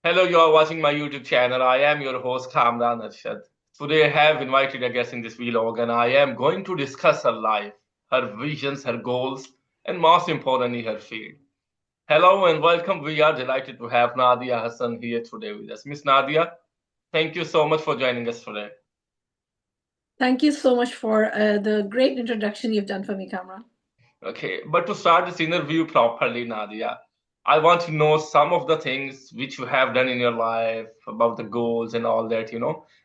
Hello, you are watching my YouTube channel. I am your host, Kamran Arshad. Today, I have invited a guest in this vlog, and I am going to discuss her life, her visions, her goals, and most importantly, her field. Hello and welcome. We are delighted to have Nadia Hassan here today with us. Miss Nadia, thank you so much for joining us today. Thank you so much for the great introduction you've done for me, Kamran. Okay, but to start this interview properly, Nadia, I want to know some of the things which you have done in your life, about the goals and all that.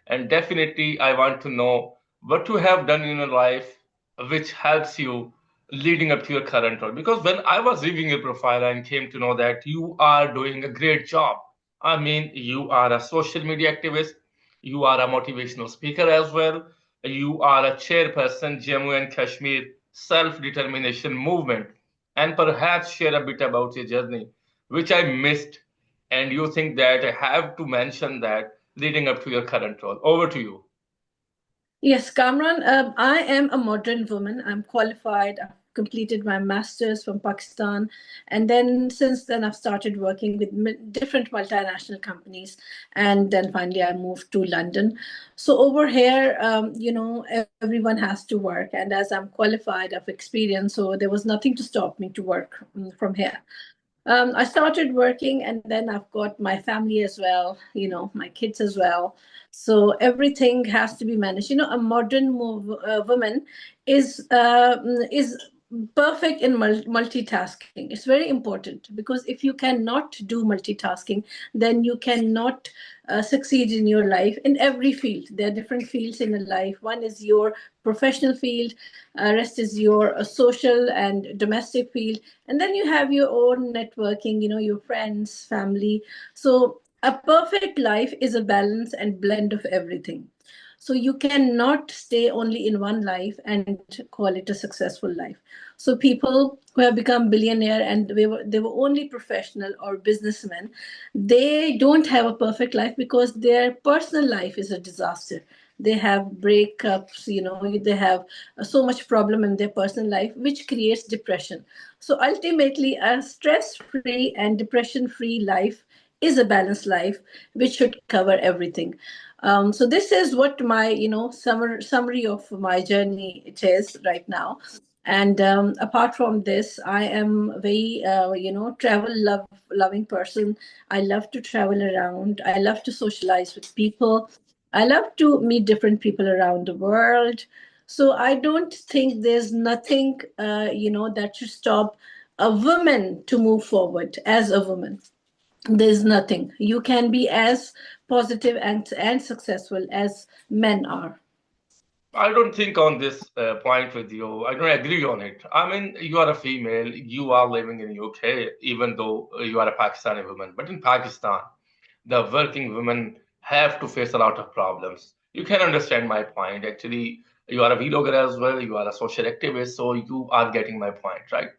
And definitely, I want to know what you have done in your life which helps you leading up to your current role. Because when I was reviewing your profile and came to know that you are doing a great job, I mean, you are a social media activist, you are a motivational speaker as well, you are a chairperson, Jammu and Kashmir self-determination movement, and perhaps share a bit about your journey, which I missed, and you think that I have to mention that leading up to your current role. Over to you. Yes, Kamran, I am a modern woman. I'm qualified. I've completed my master's from Pakistan. And then since then, I've started working with different multinational companies. And then finally, I moved to London. So over here, everyone has to work. And as I'm qualified, I've experienced, so there was nothing to stop me to work from here. I started working, and then I've got my family as well, my kids as well. So everything has to be managed. A modern woman is perfect in multitasking. It's very important because if you cannot do multitasking, then you cannot succeed in your life in every field. There are different fields in a life. One is your professional field, rest is your social and domestic field, and then you have your own networking, your friends, family. So a perfect life is a balance and blend of everything. So you cannot stay only in one life and call it a successful life. So people who have become billionaire and they were only professional or businessmen, they don't have a perfect life because their personal life is a disaster. They have breakups, they have so much problem in their personal life, which creates depression. So ultimately, a stress free and depression free life is a balanced life, which should cover everything. So this is what my summary of my journey it is right now. And apart from this, I am very travel loving person. I love to travel around. I love to socialize with people. I love to meet different people around the world. So I don't think there's nothing that should stop a woman to move forward as a woman. There's nothing. You can be as positive and successful as men are. I don't think on this point with you. I don't agree on it. I mean, you are a female. You are living in UK, even though you are a Pakistani woman. But in Pakistan, the working women have to face a lot of problems. You can understand my point. Actually, you are a vlogger as well. You are a social activist, so you are getting my point, right?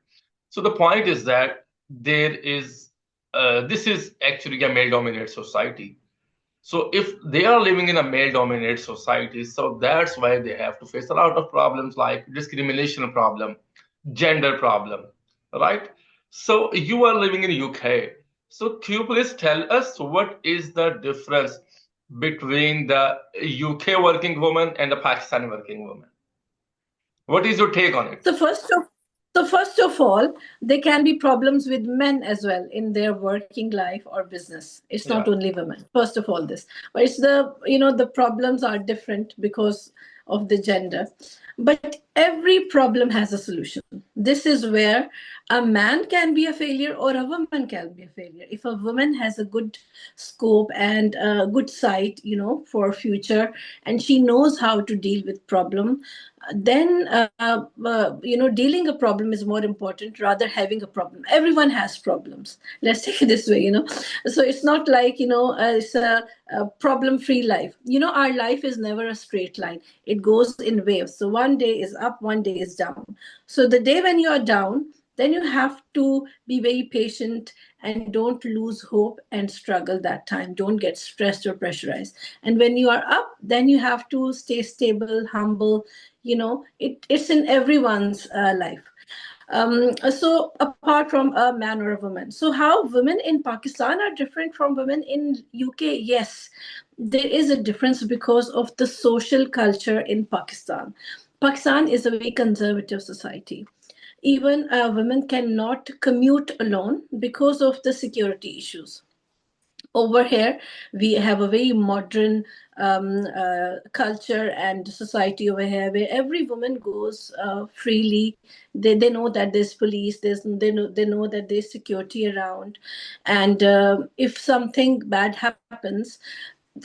So the point is that this is actually a male-dominated society. So if they are living in a male-dominated society, so that's why they have to face a lot of problems like discrimination problem, gender problem, right? So you are living in UK. So can you please tell us what is the difference between the UK working woman and the Pakistani working woman? What is your take on it? So first of all, there can be problems with men as well in their working life or business. It's not Yeah. only women. First of all, this, but it's the problems are different because of the gender. But every problem has a solution. This is where a man can be a failure or a woman can be a failure. If a woman has a good scope and a good sight, for future, and she knows how to deal with problem, then dealing a problem is more important rather having a problem. Everyone has problems, let's take it this way. So it's not like it's a problem free life. Our life is never a straight line. It goes in waves. So one day is up, one day is down. So the day when you are down, then you have to be very patient and don't lose hope and struggle that time. Don't get stressed or pressurized. And when you are up, then you have to stay stable, humble. It's in everyone's life. So apart from a man or a woman, so how women in Pakistan are different from women in UK? Yes, there is a difference because of the social culture in Pakistan. Pakistan is a very conservative society. Even women cannot commute alone because of the security issues. Over here we have a very modern culture and society over here where every woman goes freely. They know that there's police, they know that there's security around, and if something bad happens,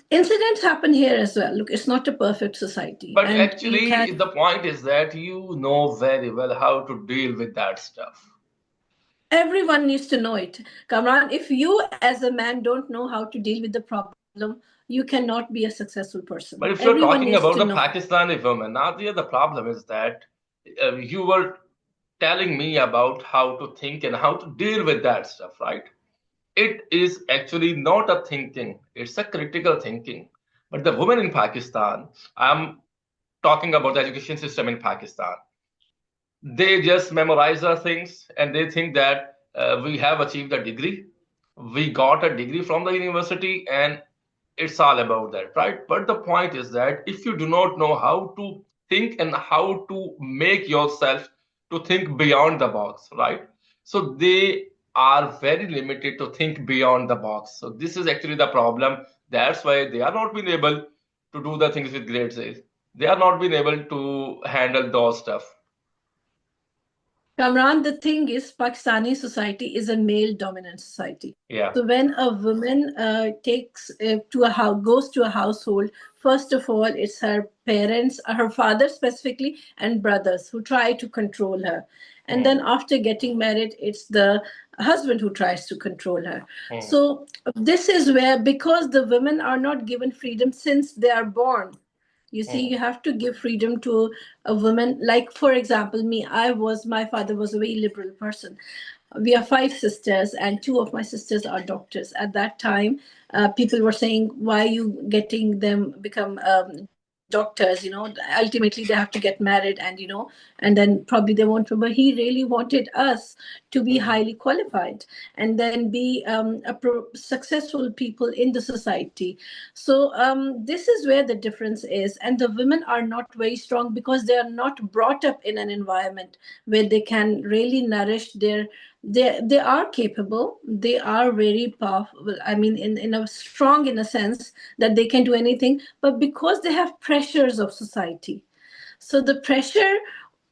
incidents happen here as well. Look, it's not a perfect society, But and you can actually, the point is that you know very well how to deal with that stuff. everyone needs to know it. Kamran, if you as a man don't know how to deal with the problem, you cannot be a successful person. But if you're Everyone talking needs to about the know. Pakistani women, Nadia, the problem is that you were telling me about how to think and how to deal with that stuff, right? It is actually not a thinking, it's a critical thinking. But the women in Pakistan, I'm talking about the education system in Pakistan, they just memorize the things and they think that we have achieved a degree. We got a degree from the university and it's all about that, right? But the point is that if you do not know how to think and how to make yourself to think beyond the box, right? So they are very limited to think beyond the box. So this is actually the problem. That's why they are not being able to do the things with grades A. They are not being able to handle those stuff. Kamran, the thing is, Pakistani society is a male-dominant society. Yeah. So when a woman takes to a house, goes to a household, first of all, it's her parents, her father specifically, and brothers who try to control her. And then Hmm. after getting married, it's the husband who tries to control her. Hmm. So this is where, because the women are not given freedom since they are born, you see, Hmm. you have to give freedom to a woman. Like, for example, me, my father was a very liberal person. We are five sisters, and two of my sisters are doctors. At that time, people were saying, why are you getting them become doctors? Ultimately they have to get married, and then probably they won't. But he really wanted us to be highly Hmm. qualified and then be successful people in the society. So this is where the difference is, and the women are not very strong because they are not brought up in an environment where they can really nourish their. They are capable, they are very powerful, I mean, in a strong, in a sense that they can do anything, but because they have pressures of society, so the pressure,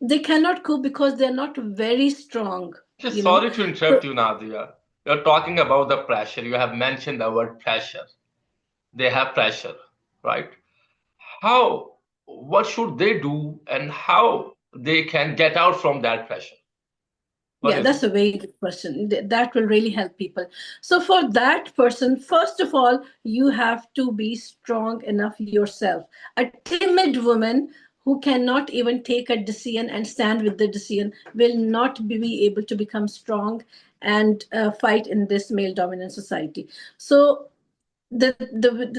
they cannot cope because they're not very strong, Just you know sorry to so interrupt you, Nadia. You're talking about the pressure. You have mentioned the word pressure. They have pressure, right? How, what should they do and how they can get out from that pressure? What do Yeah, you that's think? a very good question. That will really help people. So, for that person, first of all, you have to be strong enough yourself. A timid woman who cannot even take a decision and stand with the decision will not be able to become strong and fight in this male dominant society. So, the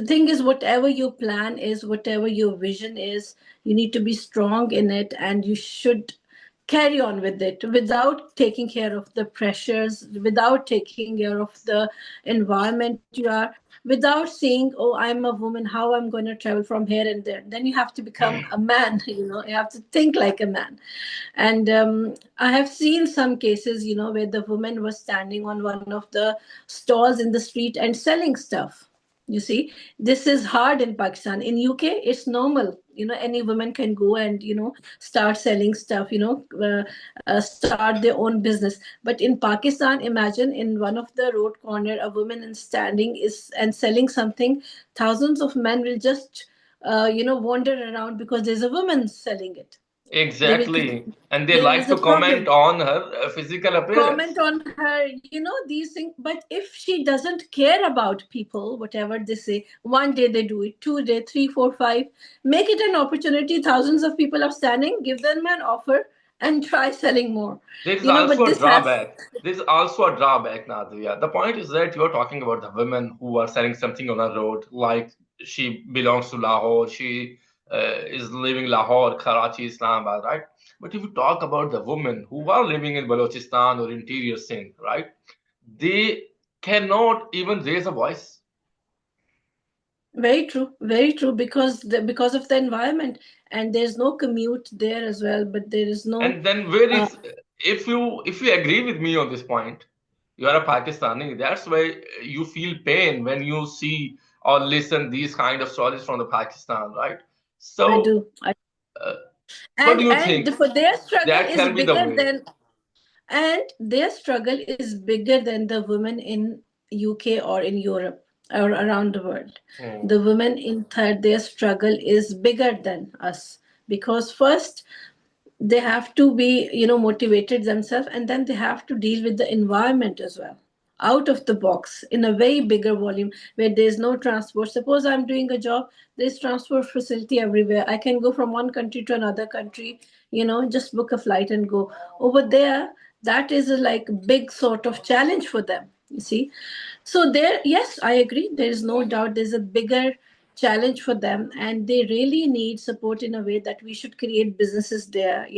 thing is, whatever your plan is, whatever your vision is, you need to be strong in it, and you should carry on with it without taking care of the pressures, without taking care of the environment you are, without saying, oh, I'm a woman, how I'm going to travel from here and there. Then you have to become a man. You have to think like a man. And I have seen some cases, where the woman was standing on one of the stalls in the street and selling stuff. You see, this is hard in Pakistan. In UK, it's normal. Any woman can go and start selling stuff. Start their own business. But in Pakistan, imagine in one of the road corner, a woman is standing is and selling something. Thousands of men will just wander around because there's a woman selling it. They will. Exactly. And they There like is a to comment problem. on her physical appearance. Comment on her, these things. But if she doesn't care about people, whatever they say, one day they do it, 2 day, three, four, five, make it an opportunity. Thousands of people are standing, give them an offer and try selling more. There is But also a this has. drawback. There is also a drawback, Nadia. The point is that you're talking about the women who are selling something on a road, like she belongs to Lahore, she is living Lahore, Karachi, Islamabad, right? But if you talk about the women who are living in Balochistan or interior Sindh, right? They cannot even raise a voice. Very true, because because of the environment, and there's no commute there as well. But there is no, And then where uh, is, if you agree with me on this point, you are a Pakistani. That's why you feel pain when you see or listen these kind of stories from the Pakistan, right? I So, do. uh, what do And you think for their struggle that is can be the bigger way? than, and their struggle is bigger than the women in UK or in Europe or around the world. Hmm. The women in third, their struggle is bigger than us, because first they have to be, motivated themselves, and then they have to deal with the environment as well, out of the box, in a way bigger volume, where there's no transport. Suppose I'm doing a job, there's transport facility everywhere. I can go from one country to another country, just book a flight and go. Over there, that is a like big sort of challenge for them, you see. So there, yes, I agree, there is no doubt there's a bigger challenge for them, and they really need support in a way that we should create businesses there,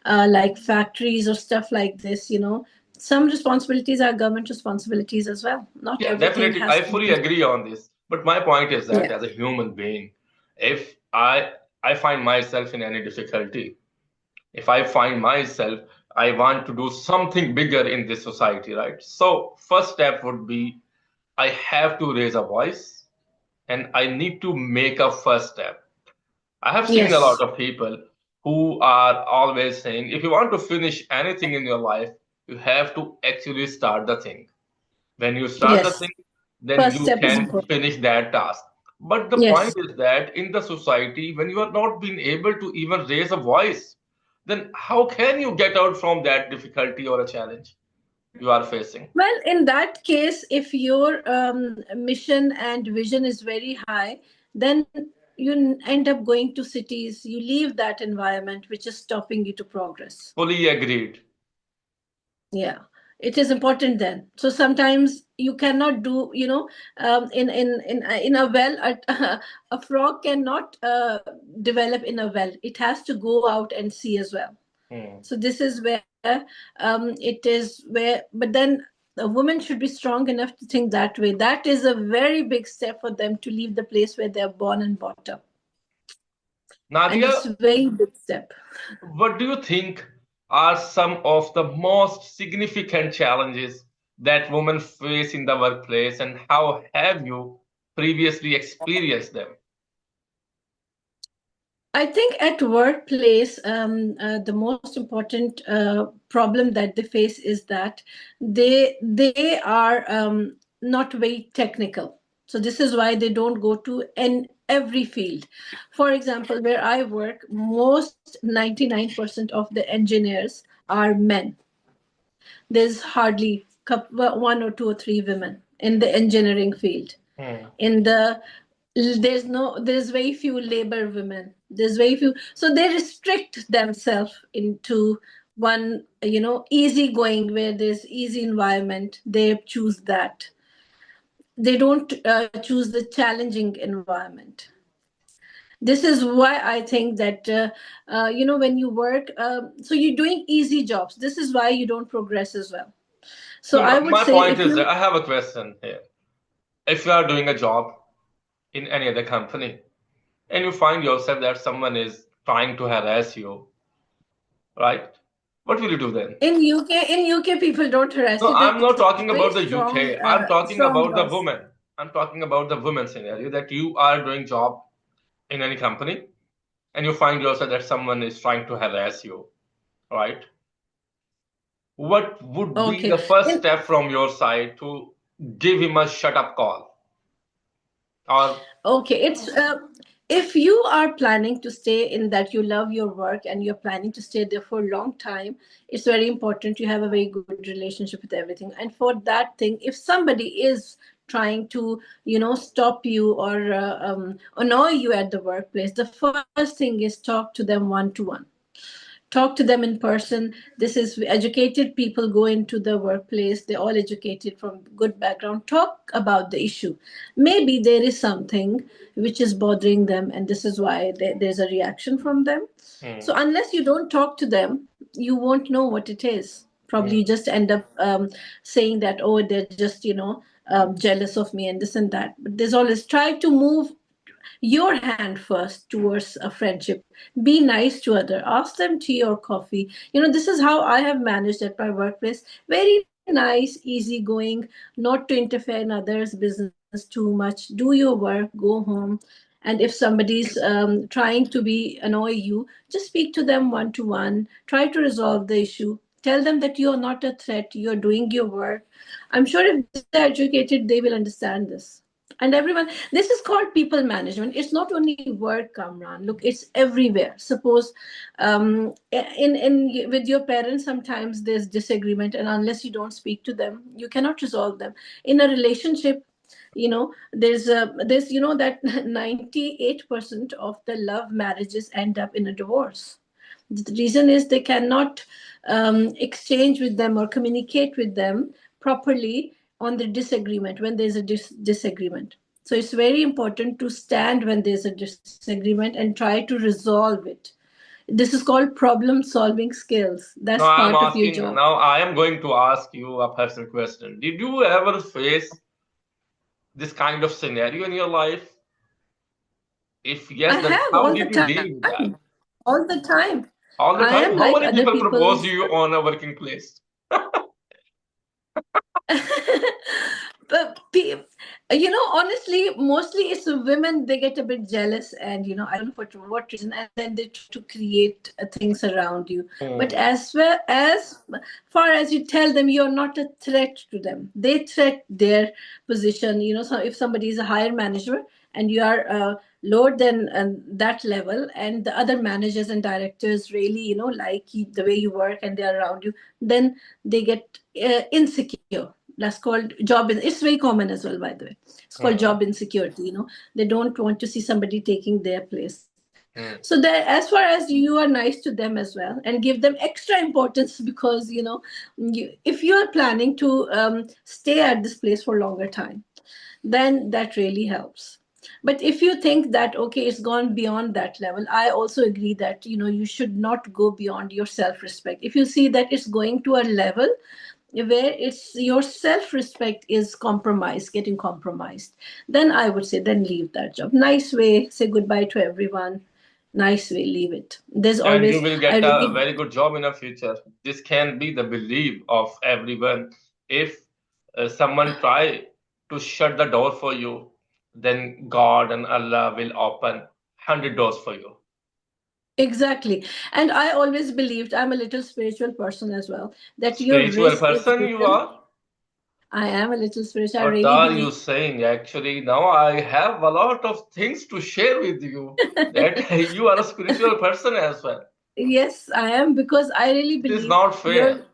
like factories or stuff like this. Some responsibilities are government responsibilities as well. Not Yeah, everything definitely. has I to fully be. agree on this. But my point is that Yeah. as a human being, if I find myself in any difficulty, if I find myself, I want to do something bigger in this society, right? So first step would be I have to raise a voice and I need to make a first step. I have seen a lot Yes. of people who are always saying, if you want to finish anything in your life, you have to actually start the thing. When you start the Yes. thing, then First you step is can important. finish that task. But the point Yes. is that in the society, when you are not being able to even raise a voice, then how can you get out from that difficulty or a challenge you are facing? Well, in that case, if your mission and vision is very high, then you end up going to cities. You leave that environment, which is stopping you to progress. Fully agreed. Yeah, it is important then. So sometimes you cannot do, in a well, a frog cannot develop in a well. It has to go out and see as well. Hmm. So this is where it is where, but then a woman should be strong enough to think that way. That is a very big step for them to leave the place where they are born and brought up, and Nadia, it's a very big step. what do you think are some of the most significant challenges that women face in the workplace, and how have you previously experienced them? I think at workplace, the most important problem that they face is that they are not very technical. So this is why they don't go to every field. For example, where I work, most 99% of the engineers are men. There's hardly one or two or three women in the engineering field. Hmm. In the there's very few labor women, there's very few, so they restrict themselves into one, easy going, where there's easy environment, they choose that. They don't choose the challenging environment. This is why I think that when you work, so you're doing easy jobs, this is why you don't progress as well. So No, I would my say point if is you, that I have a question here. If you are doing a job in any other company and you find yourself that someone is trying to harass you, right? What will you do then? in UK people don't harass No, you. There's I'm not talking very about the strong UK. I'm talking strong about the laws. woman. I'm talking about the woman scenario that you are doing job in any company and you find yourself that someone is trying to harass you, right? What would be Okay. the first step from your side to give him a shut up call? Or Okay, it's if you are planning to stay in that, you love your work and you're planning to stay there for a long time, it's very important you have a very good relationship with everything. And for that thing, if somebody is trying to, stop you or annoy you at the workplace, the first thing is talk to them one to one. talk to them in person. This is educated people go into the workplace, they're all educated from good background, talk about the issue. Maybe there is something which is bothering them, and this is why there's a reaction from them. So Hmm. unless you don't talk to them, you won't know what it is. Probably you Hmm. just end up saying that, oh, they're just, jealous of me and this and that. But there's always try to move your hand first towards a friendship. Be nice to other, ask them tea or coffee. This is how I have managed at my workplace. Very nice, easygoing, not to interfere in others business too much. Do your work, go home. And if somebody's trying to be annoy you, just speak to them one to one, try to resolve the issue, tell them that you're not a threat, you're doing your work. I'm sure if they're educated, they will understand this. And everyone, this is called people management. It's not only work, Kamran. Look, it's everywhere. Suppose in with your parents, sometimes there's disagreement, and unless you don't speak to them, you cannot resolve them. In a relationship, there's that 98% of the love marriages end up in a divorce. The reason is they cannot exchange with them or communicate with them properly on the disagreement when there's a disagreement. So it's very important to stand when there's a disagreement and try to resolve it. This is called problem solving skills. That's Now I'm part of your asking, job. now I am going to ask you a personal question. Did you ever face this kind of scenario in your life? If I yes, then have how all the did you deal with time. that? All the time. All the I time? am How like many other people propose people's. to you on a working place? But honestly, mostly it's women. They get a bit jealous, and I don't know for what reason, and then they try to create things around you. But Hmm. as well as far as you tell them, you're not a threat to them. They threat their position. So if somebody is a higher manager and you are lower than that level, and the other managers and directors really like the way you work and they're around you, then they get insecure. That's called it's very common as well, by the way. It's called job Hmm. insecurity. They don't want to see somebody taking their place. So Hmm. that, as far as you are nice to them as well and give them extra importance, because if you are planning to stay at this place for longer time, then that really helps. But if you think that okay, it's gone beyond that level, I also agree that you should not go beyond your self respect. If you see that it's going to a level where it's your self-respect is compromised, getting compromised, then I would say then leave that job. Nice way, say goodbye to everyone. Nice way, leave it. There's And you always, will I get a really. very good job in the future. This can be the belief of everyone. If someone try to shut the door for you, then God and Allah will open 100 doors for you. Exactly. And I always believed, I'm a little spiritual person as well, that your Spiritual risk is person you written. are? I am a little spiritual. I What really are you believe. saying? Actually, now I have a lot of things to share with you that you are a spiritual person as well. Yes, I am, because I really It is believe not fair.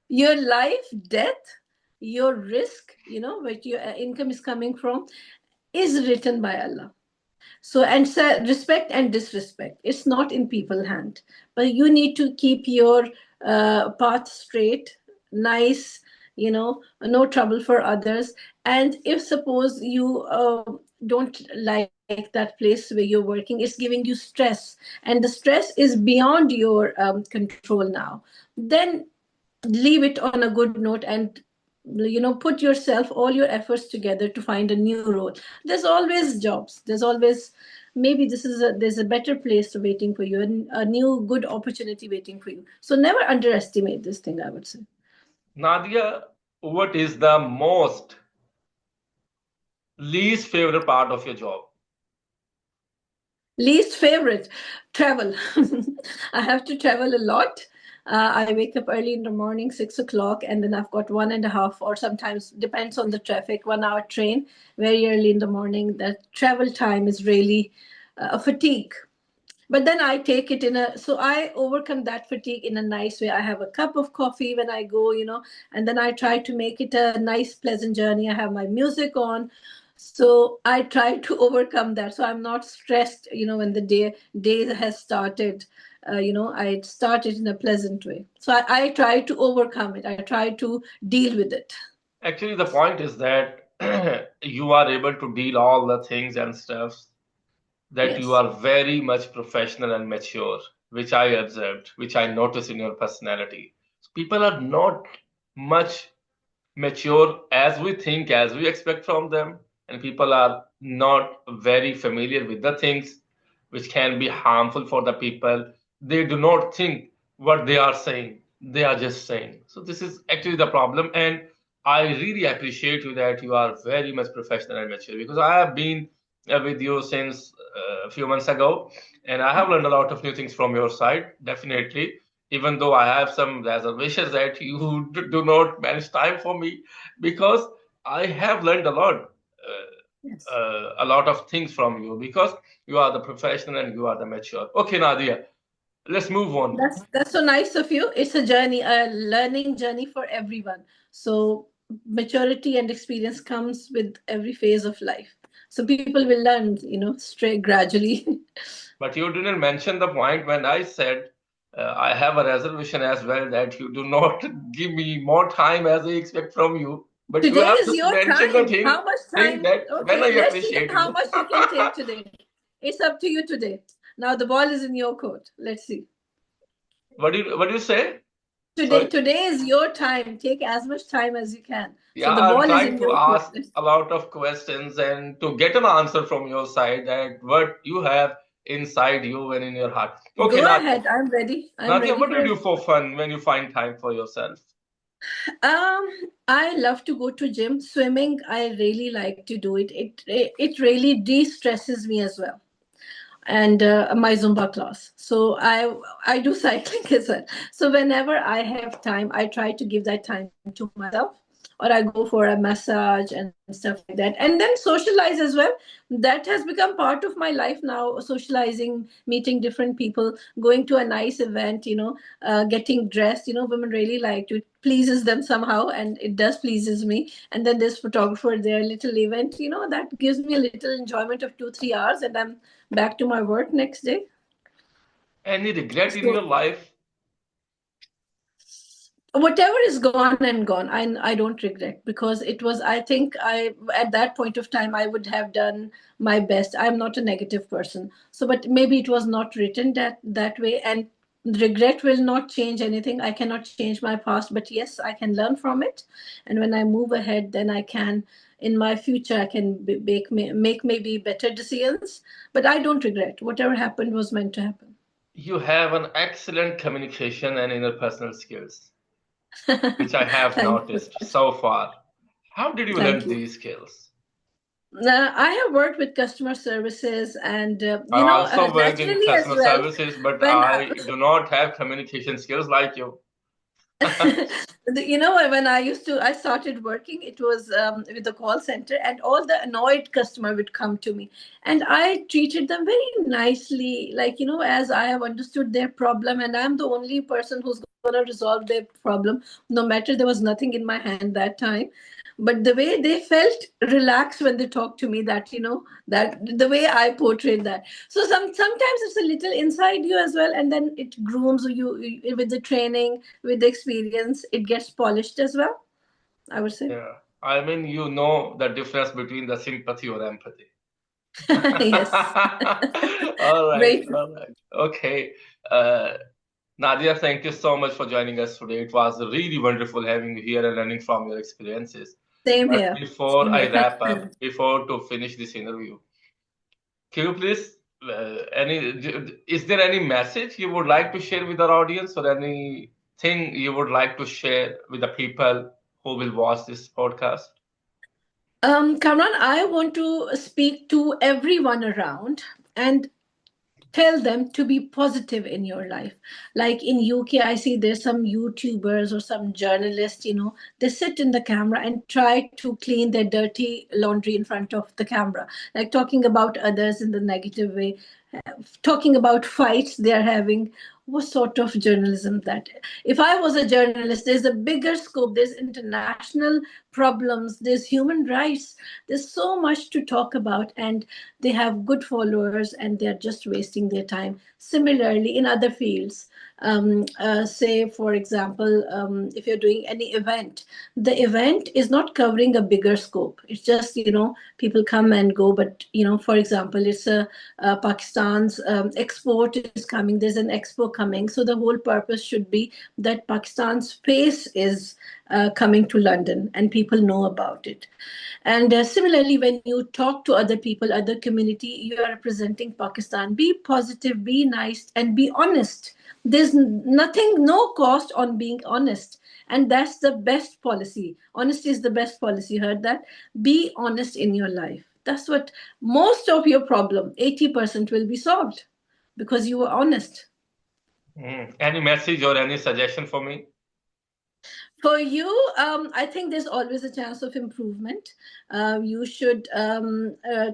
your life, death, your risk, where your income is coming from, is written by Allah. So, and respect and disrespect, it's not in people's hand. But you need to keep your path straight, nice, no trouble for others. And if suppose you don't like that place where you're working, it's giving you stress, and the stress is beyond your control now, then leave it on a good note, and put yourself all your efforts together to find a new role. There's always jobs, there's always, maybe there's a better place waiting for you, and a new good opportunity waiting for you. So never underestimate this thing, I would say. Nadia, what is the most least favorite part of your job? Least favorite, travel. I have to travel a lot. I wake up early in the morning, 6 o'clock, and then I've got 1.5, or sometimes depends on the traffic, 1 hour train very early in the morning. That travel time is really a fatigue. But then I take it so I overcome that fatigue in a nice way. I have a cup of coffee when I go, and then I try to make it a nice, pleasant journey. I have my music on. So I try to overcome that. So I'm not stressed, when the day has started. I start it in a pleasant way. So I try to overcome it. I try to deal with it. Actually, the point is that you are able to deal all the things and stuff, that you Yes. are very much professional and mature, which I observed, which I noticed in your personality. So people are not much mature as we think, as we expect from them, and people are not very familiar with the things which can be harmful for the people. They do not think what they are saying, they are just saying. So, this is actually the problem, and I really appreciate you that you are very much professional and mature, because I have been with you since a few months ago, and I have learned a lot of new things from your side, definitely, even though I have some reservations that you do not manage time for me, because I have learned Yes. a lot of things from you, because you are the professional and you are the mature. Okay, Nadia, let's move on. That's so nice of you. It's a journey, a learning journey for everyone. So maturity and experience comes with every phase of life. So people will learn, straight gradually. But you didn't mention the point when I said I have a reservation as well, that you do not give me more time as I expect from you. But you Today have is just your mentioned the time. How much thing time? that when I Okay, let's see appreciate how you. much you can take today. It's up to you today. Now the ball is in your court. Let's see. What do you say? Today, Sorry. today is your time. Take as much time as you can. So Yeah, the I'm ball is trying in to your court. ask a lot of questions and to get an answer from your side, that what you have inside you and in your heart. Okay, Go Nadia. ahead. I'm ready. I'm Nadia, ready what do for you do for everything. fun when you find time for yourself? Um, I love to go to gym. Swimming, I really like to do it. It really de-stresses me as well. And my Zumba class. So I do cycling as well. So whenever I have time, I try to give that time to myself, or I go for a massage and stuff like that. And then socialize as well. That has become part of my life now. Socializing, meeting different people, going to a nice event. Getting dressed. Women really like to. It pleases them somehow, and it does pleases me. And then this photographer, their little event. That gives me a little enjoyment of 2-3 hours, and I'm back to my work next day. Any regret in So your life? whatever is gone and gone, I don't regret, because it was, I think, I at that point of time I would have done my best. I'm not a negative person, so but maybe it was not written that way, and regret will not change anything. I cannot change my past, but yes, I can learn from it, and when I move ahead, then I can, in my future, I can make maybe better decisions. But I don't regret. Whatever happened was meant to happen. You have an excellent communication and interpersonal skills, which I have Thank you for noticed that. so far. How did you Thank learn you. these skills? I have worked with customer services, and I also worked in naturally as customer well. services, but When I do not have communication skills like you. when I started working, it was with the call center, and all the annoyed customer would come to me, and I treated them very nicely, like, as I have understood their problem, and I'm the only person who's going to resolve their problem, no matter there was nothing in my hand that time. But the way they felt relaxed when they talked to me, that the way I portrayed that. So sometimes it's a little inside you as well, and then it grooms you with the training, with the experience. It gets polished as well, I would say. Yeah. I mean, you know the difference between the sympathy or empathy. Yes. All right, Very true. all right. Okay. Uh, Nadia, thank you so much for joining us today. It was really wonderful having you here and learning from your experiences. Same But here. before Same I here. Thank wrap you. up, before to finish this interview, can you please, is there any message you would like to share with our audience, or anything you would like to share with the people who will watch this podcast? Kamran, I want to speak to everyone around and tell them to be positive in your life. Like in UK, I see there's some YouTubers or some journalists, they sit in the camera and try to clean their dirty laundry in front of the camera, like talking about others in the negative way, talking about fights they're having, what sort of journalism that? If I was a journalist, there's a bigger scope, there's international problems, there's human rights, there's so much to talk about, and they have good followers and they're just wasting their time. Similarly, in other fields, say for example, if you're doing any event, the event is not covering a bigger scope. It's just, people come and go, but for example, it's Pakistan's export is coming, there's an expo coming, so the whole purpose should be that Pakistan's face is coming to London and people know about it. And similarly, when you talk to other people, other community, you are representing Pakistan. Be positive, be nice, and be honest. There's nothing, no cost on being honest. And that's the best policy. Honesty is the best policy. You heard that? Be honest in your life. That's what most of your problem, 80% will be solved because you were honest. Any message or any suggestion for me? For you, I think there's always a chance of improvement. You should,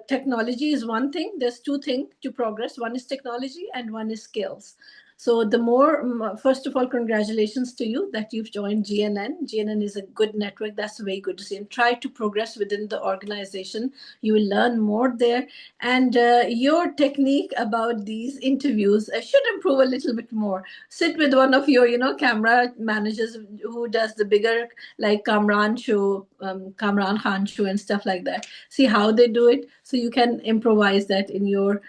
technology is one thing. There's two things to progress. One is technology and one is skills. So the more, first of all, congratulations to you that you've joined GNN. GNN is a good network. That's very good to see. And try to progress within the organization. You will learn more there. And your technique about these interviews should improve a little bit more. Sit with one of your, camera managers who does the bigger, like Kamran Khan show and stuff like that. See how they do it. So you can improvise that in your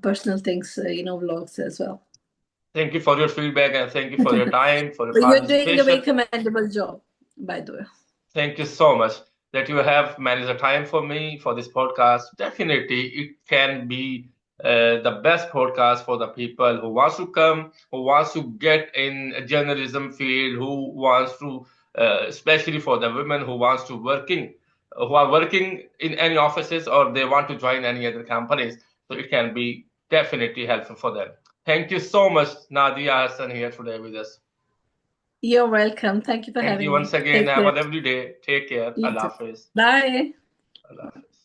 personal things, vlogs as well. Thank you for your feedback and thank you for your time, for your But you're doing a very participation. commendable job, by the way. Thank you so much that you have managed the time for me for this podcast. Definitely, it can be the best podcast for the people who wants to come, who wants to get in a journalism field, who wants to, especially for the women who are working in any offices or they want to join any other companies. So it can be definitely helpful for them. Thank you so much, Nadia Hassan, here today with us. You're welcome. Thank you for Thank you having me. once again. Take Have a care. lovely day. Take care. You Allah too. Hafiz. Bye. Allah Hafiz.